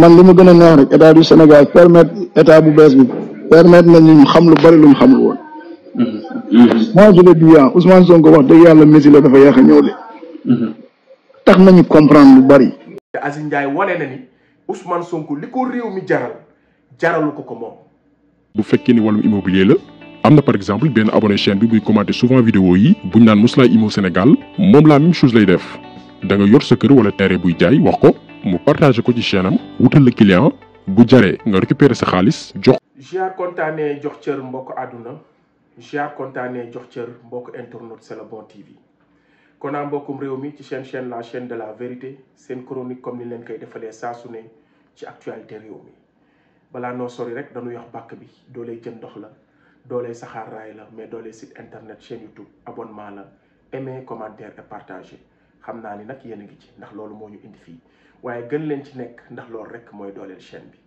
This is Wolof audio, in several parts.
man li ma gën a neex rek état du Sénégal état bu bees bi permettre nañu ñu xam lu bari lu mu xamul woon. moi je le dis Ousmane Sonko wax dëgg yàlla Messi la dafa yéex a ñëw de. tax nañu comprendre lu bari. te Aziz Ndiaye wane na ni Ousmane Sonko li ko réew mi jaralu ko moom. bu fekkee ni wàllum immobilier la am na par exemple benn abonné chaîne bi buy commenter souvent vidéo yi buñ naan Mously Immo Sénégal moom la même chose lay def da nga yor sa kër wala terrain buy jaay wax ko mu partager ko ci chaîne am wutal la client bu jaree nga récupérer sa xaalis jox. Gia kontaanee jox cër mbokk àdduna Gia kontaanee jox cër mbokk internet C'est le bon TV kon naa mbokkum réew mi ci chaîne la chaîne de la vérité seen chronique comme ni leen koy defalee saa su ne ci actualité réew mi balaa noo sori rek dañuy wax bàkk bi dooley jën ndox la dooley saxaar raay la mais dooley site internet chaîne YouTube abonnement la aimer commentaire et partager xam naa ni nag yéen a ngi ci ndax loolu moo ñu indi fii waaye gën leen ci nekk ndax loolu rek mooy dooleel chaîne bi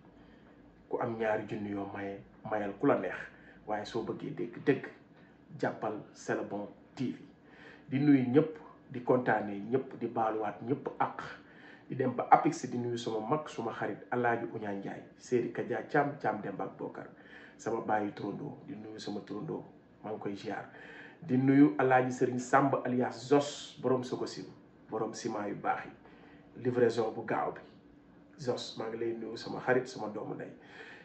ku am ñaari junni yoo mayal ku la neex waaye soo bëggee dégg jàppal C'est le bon TV di nuyu ñëpp di kontaanee ñëpp di baaluwaat ñëpp ak di dem ba apix di nuyu sama mag suma xarit Alaaji Uñaa Njaay Séeri Kaja Caam Demba ak Bokar sama bàyyi turandoo di nuyu sama turandoo maa ngi koy ziar di nuyu Alaaji Sëriñ Sàmb alias Zos borom Sokosim borom ciment yu baax yi livraison bu gaaw bi Zos maa ngi lay nuyu sama xarit sama doomu ndey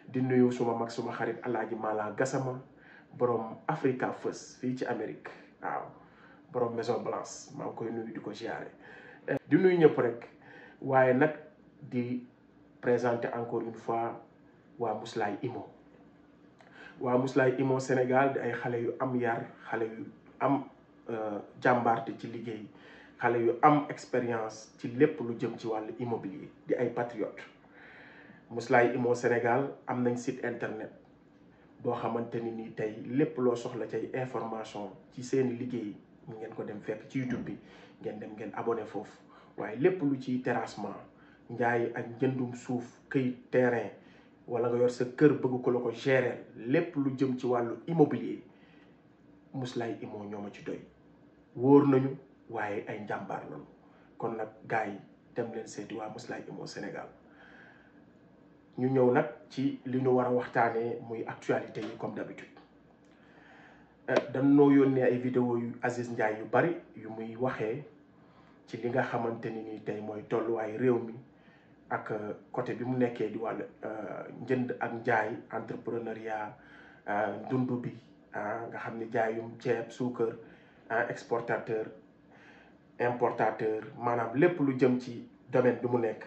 di nuyu suma mag suma xarit Alaaji Mala Gassama borom Africa First fii ci Amérique waaw borom Maison Blanche maa ngi koy nuyu di ko ziare di nuyu ñëpp rek waaye nag di présenter encore une fois waa Mously Immo waa Mously Immo Sénégal di ay xale yu am yar xale yu am jàmbaarte ci liggéey xale yu am expérience ci lépp lu jëm ci wàllu immobilier di ay patriote Mously Immo Sénégal am nañ site internet boo xamante ni nii tey lépp loo soxla cay information ci seeni liggéey mu ngeen ko dem fekk ci YouTube bi ngeen abonné foofu waaye lépp lu ci terrassement njaay ak njëndum suuf këyit terrain wala nga yor sa kër bëgg ko la ko gérer lépp lu jëm ci wàllu immobilier Mously Immo ñoo ma ci doy wóor nañu waaye ay njàmbaar lañu kon nag gars yi dem leen seeti waa Mously Immo Sénégal ñu ñëw nag ci li ñu war a waxtaanee muy actualité yi comme d'habitude dañoo yónnee ay vidéo yu Aziz Ndiaye yu bari yu muy waxee ci li nga xamante ni tey mooy tolluwaay réew mi ak côté bi mu nekkee di wàllu njënd ak njaay entrepreneuriat dund bi nga xam ne jaayum ceeb suukar exportateur importateur maanaam lépp lu jëm ci domaine bi mu nekk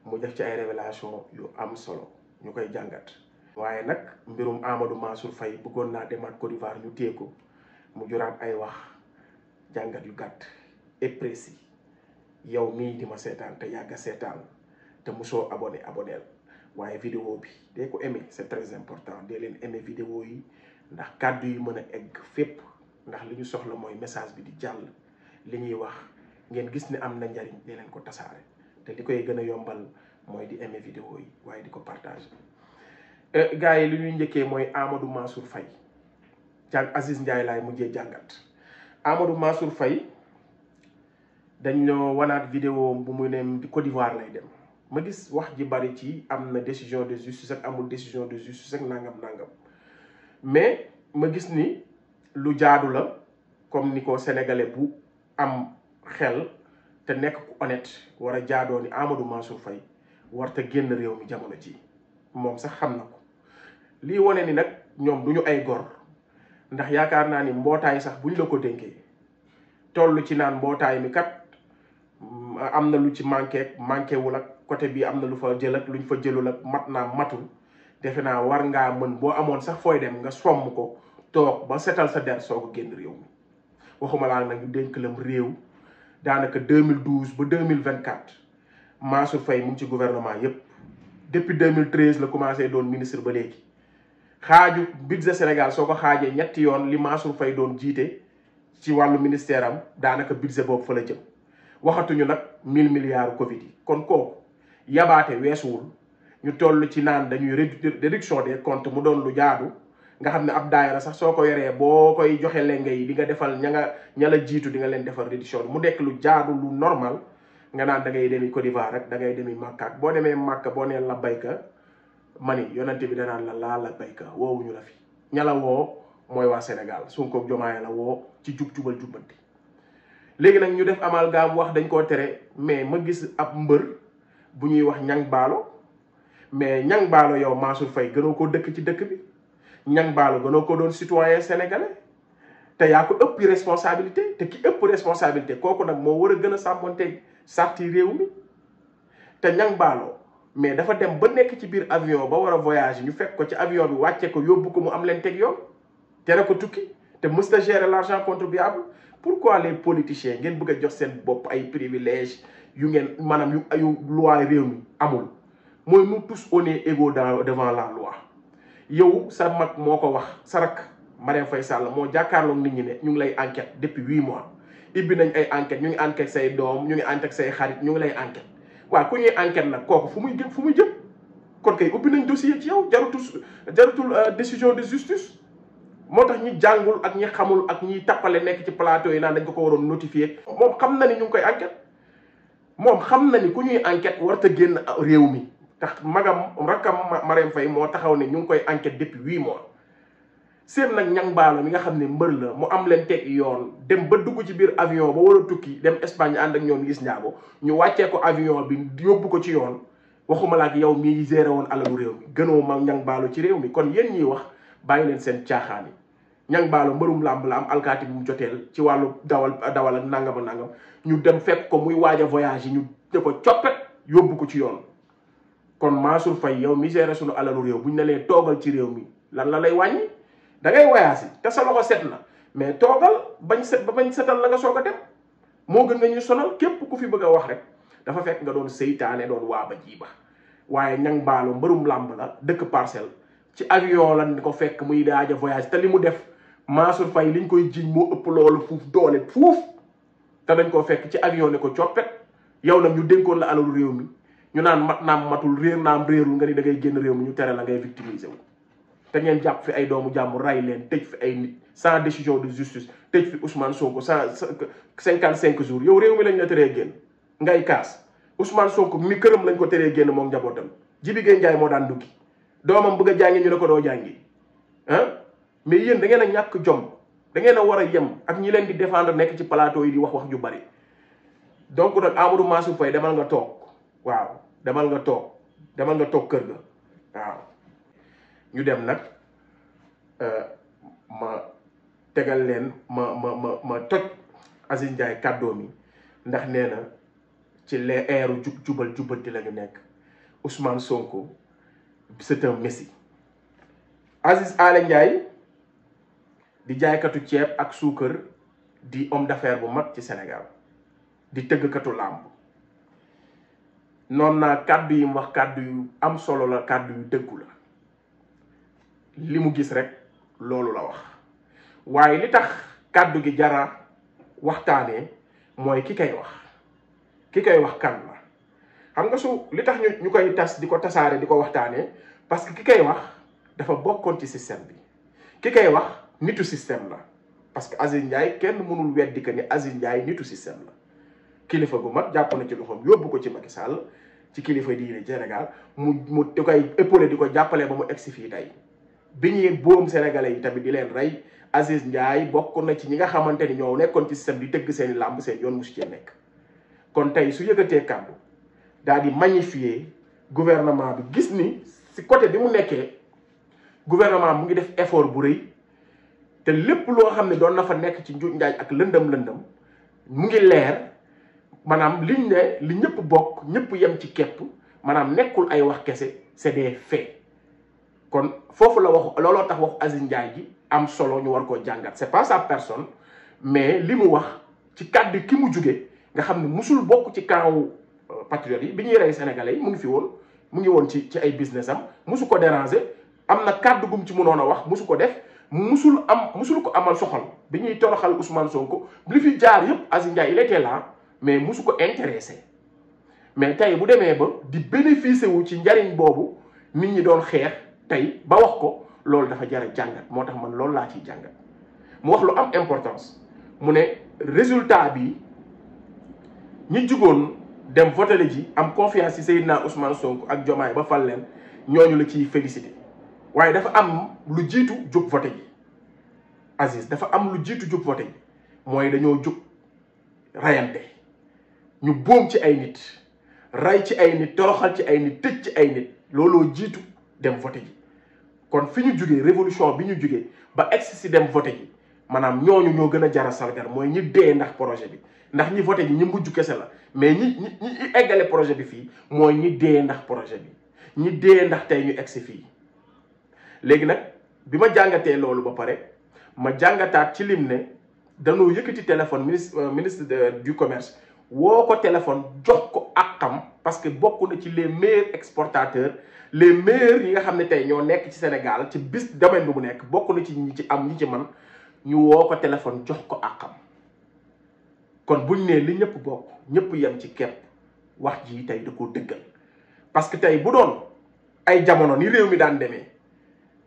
mu def ci ay révélation yu am solo ñu koy jàngat waaye nag mbirum Amadou Mansour Faye bëggoon naa demaat Côte d'Ivoire ñu téye ko mu juraat ay wax jàngat yu gàtt et précis yow mii di ma seetaan te yàgg a seetaan te musoo aboneel waaye vidéo bi dee ko aimé c'est très important dee leen aimé vidéo yi ndax kàddu yi mën a egg fépp ndax li ñu soxla mooy message bi di jàll li ñuy wax ngeen gis ne am na njariñ dee leen ko tasaare te li koy gën a yombal mooy di aimé vidéo yi waaye di ko partage gars yi li ñuy njëkkee mooy Amadou Mansour Faye Aziz Ndiaye laay mujjee jàngat Amadou Mansour Faye dañ ñoo wanaat vidéo bu muy ne Côte d'Ivoire lay dem ma gis wax ji bari ci am na décision de justice ak amul décision de justice ak nangam mais ma gis ni lu jaadu la comme ni ko sénégalais bu am xel te nekk ku honnête war a jaadoo ni Amadou Mansour Faye war te génn réew mi jamono ji moom sax xam na ko lii wane ni nag ñoom du ñu ay gor ndax yaakaar naa ni mbootaay sax buñ la ko dénkee toll ci naan mbootaay mi kat am na lu ci manqué wul ak côté bi am na lu fa jël ak luñ fa jëlul ak mat naa matul defe naa war ngaa mën boo amoon sax fooy dem nga somm ko toog ba setal sa der soo ko génn réew mi waxuma laa nag ñu dénk lam réew daanaka 2012 ba 2024 Mansour Faye mu ngi ci gouvernement yépp depuis 2013 la commencé doon ministre ba léegi xaaju budget Sénégal soo ko xaajee ñetti yoon li Mansour Faye doon jiite ci wàllu ministère am daanaka budget boobu fa la jëm waxatuñu nag 1000 milliards Covid yi kon kooku yabaate weesuwul ñu toll ci naan dañuy réduction des comptes mu doon lu jaadu nga xam ne ab daayira sax soo ko yoree boo koy joxe lenge yi di nga defal ña la jiitu di nga leen defal réduction mu dekk lu jaadu lu normal nga naan da ngay demi Côte d'Ivoire rek da ngay demi Makka ak boo demee Makka boo nee labbayka mani yonente bi danaan la laa labbayka woowuñu la fi ña la woo mooy waa Sénégal Sonko ak Diomaye la woo ci jubal jubbanti léegi nag ñu def amalgame wax dañ koo tere mais ma gis ab mbër bu ñuy wax Niang Ballo mais Niang Ballo yow Mansour Faye gënoo ko dëkk ci dëkk bi Niang Ballo gënoo ko doon citoyen sénégalais te yaa ko ëpp responsabilité te ki ëpp responsabilité kooku nag moo war a gën a sàmmonteeg sarti réew mi te Niang Ballo mais dafa dem ba nekk ci biir avion ba war a voyage ñu fekk ko ci avion bi wàcce ko yóbbu ko mu am leen teg yoon tere ko tukki te mës ta gérer l'argent contribuable pourquoi les politiciens ngeen bëgg a jox seen bopp ay privilèges yu ngeen maanaam yu loi réew mi amul mooy nous tous on est égaux devant la loi yow sa mag moo ko wax sa rak Marième Faye Sall moo jàkkaarloog nit ñi ne ñu ngi lay enquête depuis 8 mois ibbi nañ ay enquête ñu ngi enquête say doom ñu ngi enquête say xarit ñu ngi lay enquête waaw ku ñuy enquête nag kooku fu muy jëm kon kay ubbi nañ dossier ci yow jarutul décision de justice moo tax ñi jàngul ak ñi xamul ak ñi tappale nekk ci plateau yi naan dañ ko waroon notifier moom xam na ni ñu ngi koy enquête moom xam na ni ku ñuy enquête warut a génn réew mi tax magam rakkam Marième Faye moo taxaw ne ñu ngi koy enquête depuis 8 mois seen nag Niang Ballo mi nga xam ne mbër la mu am leen teg yoon dem ba dugg ci biir avion ba war a tukki dem Espagne ànd ak ñoom gis njaago ñu wàccee ko avion bi yóbbu ko ci yoon waxuma la ak yow mii géré woon alalu réew mi gënoo ma Niang Ballo ci réew mi kon yéen ñiy wax bàyyi leen seen caaxaan yi Niang Ballo mbërum làmb la am alkaati bu mu joteel ci wàllu dawal ak nangam ñu dem fekk ko muy waaj a voyage yi ñu ne ko coppet yóbbu ko ci yoon kon Mansour Faye yow mi géré sunu alalu réew buñ ne lee toogal ci réew mi lan la lay wàññi da ngay voyage te sa loxo set na mais toogal bañ setal la nga soog a dem moo gën nga ñu sonal képp ku fi bëgg a wax rek dafa fekk nga doon seytaane doon waaba jiiba waaye Niang Ballo mbërum làmb la dëkk Parcelles ci avion lan ko fekk muy daaja voyage te li mu def Mansour Faye liñ koy jiñ moo ëpp loolu fuuf doole fuuf te dañ koo fekk ci avion ne ko coppet yow nag ñu dénkoon la alalu réew mi ñu naan mat naam matul réer naam réerul nga ni da ngay génn réew mi ñu tere la ngay victimiser wu te ngeen jàpp fi ay doomu jàmm ray leen tëj fi ay nit sans décision de justice tëj fi Ousmane Sonko 55 jours yow réew mi lañ la teree génn ngay kaas Ousmane Sonko mi këram lañ ko teree génn moom njabootam Jibi Gueye Ndiaye moo daan duggi doomam bëgg a jàngi ñu ne ko doo jàngi mais yéen da ngeen a ñàkk jom da ngeen a war a yem ak ñi leen di défendre nekk ci plateau yi di wax ju bari donc nag Amadou Mansour Faye demal nga toog waaw demal nga toog kër ga waaw ñu dem nag ma tegal leen ma toj Aziz Ndiaye kàddoo mi ndax nee na ci les airs jubal jubbanti la ñu nekk Ousmane Sonko c'est un messie Aziz Aly Ndiaye di jaaykatu ceeb ak suukar di homme d'affaires bu mag ci Sénégal di tëggkatu làmb noonu naa kàddu yi mu wax kàddu yu am solo la kàddu yu dëggu la li mu gis rek loolu la wax waaye li tax kàddu gi jara waxtaanee mooy ki koy wax kan la xam nga su li tax ñu koy tas di ko tasaare di ko waxtaanee parce que ki koy wax dafa bokkoon ci système bi ki koy wax nitu système la parce que Aziz Ndiaye kenn mënul weddi que ni Aziz Ndiaye nitu système la kilifa gu mag jàpp na ci loxoom yóbbu ko ci Macky Sall ci kilifa diine Sénégal mu di koy épaulé di ko jàppale ba mu egsi fii tey bi ñuy boom sénégalais yi tamit di leen rey Aziz Ndiaye bokk na ci ñi nga xamante ni ñoo nekkoon ci système di tëgg seen làmb seen yoon musu cee nekk kon tey su yëgatee kàddu daal di magnifier gouvernement bi gis ni si côté bi mu nekkee gouvernement mu ngi def effort bu rëy te lépp loo xam ne doon na fa nekk ci njuuj njaaj ak lëndëm mu ngi leer maanaam liñ ne li ñëpp bokk ñëpp yem ci képp maanaam nekkul ay wax kese c'est des faits kon foofu la wax looloo tax waxu Aziz Ndiaye ji am solo ñu war koo jàngat c'est pas sa personne mais li mu wax ci kàddu ki mu jóge nga xam ne musul bokk ci camp patriote yi bi ñuy rey sénégalais yi mu ngi woon ci ay business am musu ko déranger am na kàddu gum ci mënoon a wax musu ko def musul ko amal soxal bi ñuy toroxal Ousmane Sonko li fi jaar yëpp Aziz Ndiaye il était là mais musu ko intéressé mais tey bu demee ba di bénéficier wu ci njariñ boobu nit ñi doon xeex tey ba wax ko loolu dafa jar a jàngat moo tax man loolu laa ciy jàngat mu wax lu am importance mu ne résultat bi ñi jugoon dem voté ji am confiance ci Seydina Ousmane Sonko ak Diomaye ba fal leen ñooñu la ciy félicité waaye dafa am lu jiitu jóg voté ji Aziz dafa am lu jiitu jóg voté ji mooy dañoo jóg rayante ñu boom ci ay nit ray ci ay nit toroxal ci ay nit tëj ci ay nit looloo jiitu dem voté ji kon fi ñu jugee révolution bi ñu jugee ba egsi si dem voté ji maanaam ñooñu ñoo gën a jara sargar mooy ñi dee ndax projet bi ndax ñi voté ji ñi mujj kese la mais ñi eggale projet bi fii mooy ñi dee ndax projet bi ñi dee ndax tey ñu egsi fii léegi nag bi ma jàngatee loolu ba pare ma jàngataat ci lim ne danoo yëkkati téléphone ministre du commerce woo ko téléphone jox ko àqam parce que bokk na ci les meilleurs exportateurs les meilleurs yi nga xam ne tey ñoo nekk ci Sénégal ci bis domaine bi mu nekk bokk na ci ñi ci am ñi ci man ñu woo ko téléphone jox ko àqam kon buñ ne li ñëpp bokk ñëpp yem ci kepp wax ji tey da koo dëggal parce que tey bu doon ay jamono ni réew mi daan demee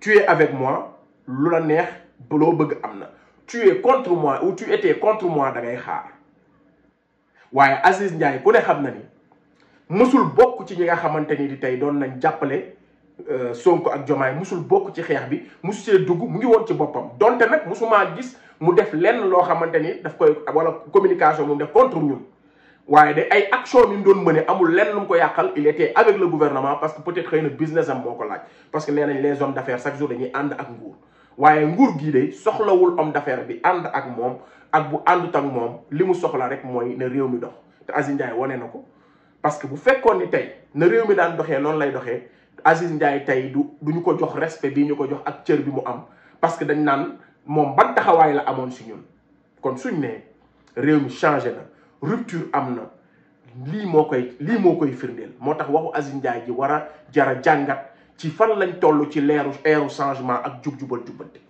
tu es avec moi lu la neex loo bëgg am na tu es contre moi ou tu étais contre moi da ngay xaar waaye Aziz Ndiaye ku ne xam na ni musul bokk ci ñi nga xamante ni di tey doon nañ jàppale Sonko ak Diomaye musul bokk ci xeex bi musu see dugg mu ngi woon ci boppam donte nag musumaa gis mu def lenn loo xamante ni daf koy wala communication mu def contre ñun waaye de ay action mi mu doon mëne amul lenn lu mu ko yàqal il était avec le gouvernement parce que peut-être xëy na business am moo ko laaj parce que nee nañ les hommes d'affaires chaque jour dañuy ànd ak nguur waaye nguur gii de soxlawul homme d'affaires bi ànd ak moom ak bu àndut ak moom li mu soxla rek mooy na réew mi dox te Aziz Ndiaye wane na ko parce que bu fekkoon ni tey na réew mi daan doxee noonu lay doxee Aziz Ndiaye tey duñu ko jox respect bii ñu ko jox ak cër bi mu am parce que dañ naan moom ban taxawaay la amoon si ñun kon suñ ne réew mi changé na rupture am na lii moo koy firndeel moo tax waxu Aziz Ndiaye ji war a jara jàngat ci fan lañ toll ci eeru changement ak jub-jubal jubbante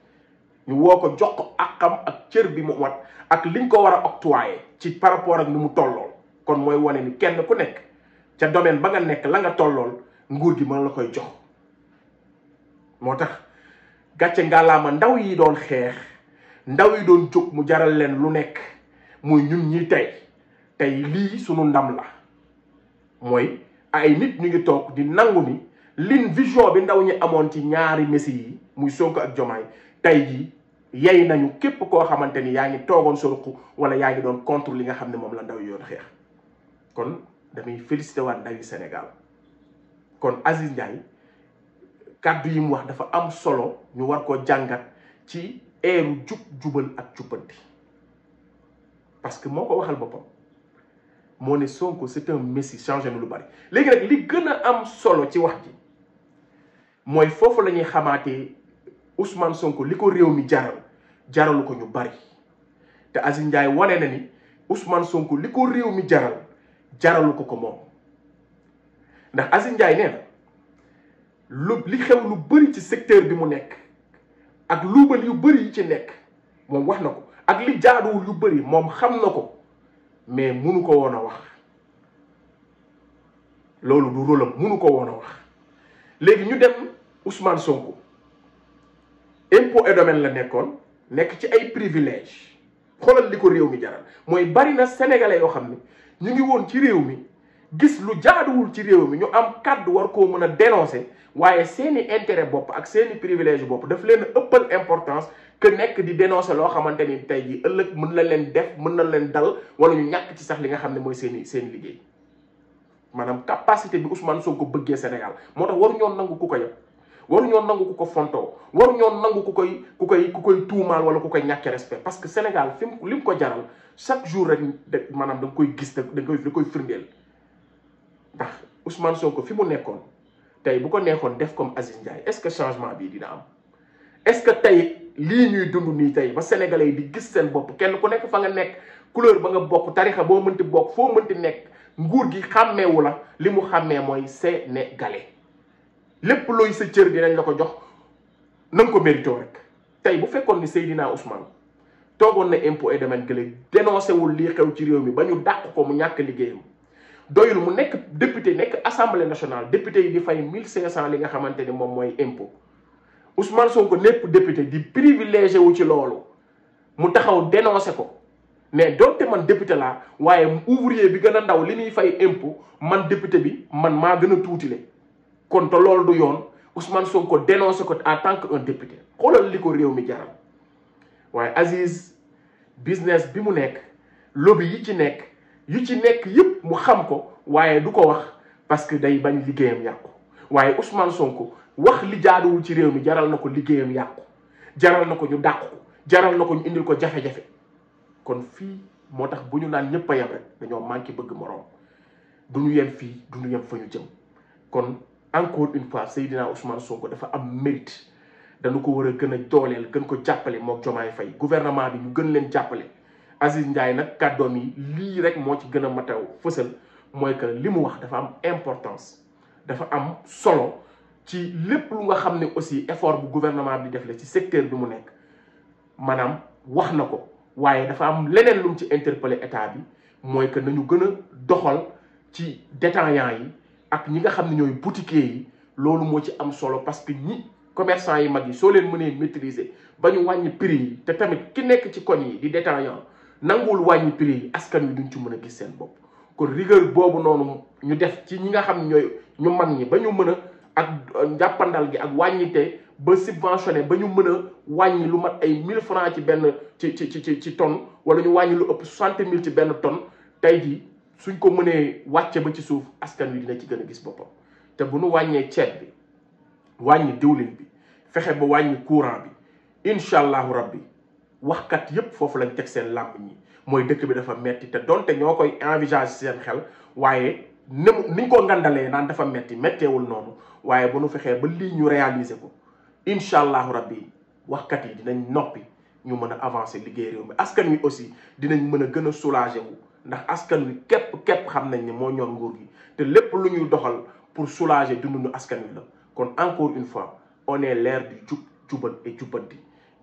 ñu woo ko jox ko àqam ak cër bi mu wat ak liñ ko war a octroyer ci par rapport ak ni mu tollool kon mooy wane ni kenn ku nekk ca domaine ba nga nekk la nga tollool nguur gi mën la koy jox moo tax gàcce ngàllaama ndaw yi doon xeex ndaw yi doon jóg mu jaral leen lu nekk muy ñun ñi tey lii sunu ndam la mooy ay nit ñu ngi toog di nangu ni lin vision bi ndaw ñi amoon ci ñaari messi yi muy Sonko ak Diomaye tey jii yey nañu képp koo xamante ni yaa ngi toogoon sa ruq wala yaa ngi doon contre li nga xam ne moom la ndaw yi yoon xeex kon damay félicité waat ndaw yi Sénégal kon Aziz Ndiaye kàddu yi mu wax dafa am solo ñu war koo jàngat ci eeru jub jubal ak jubbanti parce que moo ko waxal boppam moo ne Sonko c'est un messie changé na lu bari léegi nag li gën a am solo ci wax ji mooy foofu la ñuy xamaatee Ousmane Sonko li ko réew mi jaralu ko ñu bari te Aziz Ndiaye wane na ni Ousmane Sonko li ko réew mi jaralu ko moom ndax Aziz Ndiaye nee na li xew lu bari ci secteur bi mu nekk ak luubal yu bari yi ci nekk moom wax na ko ak li jaaduwul yu bari moom xam na ko mais munu ko woon a wax loolu du rôle am munu ko woon a wax léegi ñu dem Ousmane Sonko impôt et domaine la nekkoon nekk ci ay privilège xoolal li ko réew mi jaral mooy bari na sénégalais yoo xam ne ñu ngi woon ci réew mi gis lu jaaduwul ci réew mi ñu am kàddu war koo mën a dénoncer waaye seeni intérêt bopp ak seeni privilège bopp daf leen ëppal importance que nekk di dénoncer loo xamante ni tey jii ëllëg mën na leen def mën na leen dal wala ñu ñàkk ci sax li nga xam ne mooy seeni liggéey maanaam capacité bi Ousmane Sonko bëggee Sénégal moo tax waru ñoon nangu ku ko yëpp waru ñoon nangu ku ko fontoo waru ñoon nangu ku koy tuumaal wala ku koy ñàkke respect parce que Sénégal fi mu li mu ko jaral chaque jour rek maanaam da nga koy gis da koy firndeel ndax Ousmane Sonko fi mu nekkoon tey bu ko neexoon def comme Aziz Ndiaye est-ce que changement bii dina am est-ce que tey lii ñuy dund nii tey ba sénégalais yi di gis seen bopp kenn ku nekk fa nga nekk couleur ba nga bokk tarixa boo mënti bokk foo mënti nekk nguur gi xàmmeewu la li mu xàmmee mooy sénégalais lépp looy sa cër dinañ la ko jox na nga ko mérito rek tey bu fekkoon ni Seydina Ousmane toogoon na impôt et domaine gële dénoncé wul lii xew ci réew mi ba ñu dàq ko mu ñàkk liggéeyam doyul mu nekk député nekk assemblée nationale député yi di fay 1500 li nga xamante ni moom mooy impôt Ousmane Sonko nekk député di privilégié wu ci loolu mu taxaw dénoncé ko mais donte man député laa waaye ouvrier bi gën a ndaw li muy fay impôt man député bi man maa gën a tuutile kon te loolu du yoon Ousmane Sonko dénoncé ko en tant que un député xoolal li ko réew mi jaral waaye Aziz business bi mu nekk lobby yi ci nekk yëpp mu xam ko waaye du ko wax parce que day bañ liggéeyam yàqu waaye Ousmane Sonko wax li jaaduwul ci réew mi jaral na ko liggéeyam yàqu jaral na ko ñu dàq ko jaral na ko ñu indil ko jafe-jafe kon fii moo tax bu ñu naan ñëpp a yem rek dañoo manqué bëgg moroom du ñu yem fii du ñu yem fa ñu jëm kon encore une fois Seydina Ousmane Sonko dafa am mérite dañu ko war a gën a dooleel gën ko jàppale mook Diomaye Faye gouvernement bi ñu gën leen jàppale Aziz Ndiaye nag kàddoom yi lii rek moo ci gën a mataw fësal mooy que li mu wax dafa am importance dafa am solo ci lépp lu nga xam ne aussi effort bu gouvernement bi def la ci secteur bi mu nekk maanaam wax na ko waaye dafa am leneen lu mu ci interpellé état bi mooy que nañu gën a doxal ci détaillants yi ak ñi nga xam ne ñooy boutiquiers yi loolu moo ci am solo parce que ñi commerçant yi mag yi soo leen mënee maîtriser ba ñu wàññi prix yi te tamit ki nekk ci koñ yi di détaillant nanguwul wàññi prix yi askan wi duñ ci mën a gis seen bopp kon rigueur boobu noonu ñu def ci ñi nga xam ne ñooy ñu mag ñi ba ñu mën a ak njàppandal gi ak wàññite ba subventionné ba ñu mën a wàññi lu mat ay 1000 francs ci benn ci tonne wala ñu wàññi lu ëpp 60 000 ci benn tonne tey jii suñ ko mënee wàcce ba ci suuf askan wi dina ci gën a gis boppam te bu nu wàññee ceeb bi wàññi diwlin bi fexe ba wàññi courant bi incha allahu rabbi waxkat yépp foofu lañ teg seen làmb ñi mooy dëkk bi dafa metti te donte ñoo koy envisager seen xel waaye niñ ko ngandalee naan dafa metteewul noonu waaye bu nu fexee ba lii ñu réaliser ko incha allahu rabbi waxkat yi dinañ noppi ñu mën a avancer liggéey réew mi askan wi aussi dinañ mën a gën a soulager wu ndax askan wi képp xam nañ ne moo ñor nguur gi te lépp lu ñuy doxal pour soulager dundu askan wi la kon encore une fois on est l'ère du jubal et jubbanti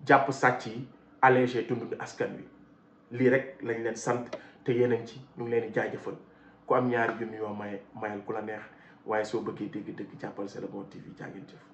jàpp sàcc yi alléger dundu askan wi lii rek lañ leen sant te yeneen ci ñu ngi leen di jaajëfal ku am ñaari junni yoo mayal ku la neex waaye soo bëggee dégg-dégg jàppal C'est le Bon TV jaa ngeen jëf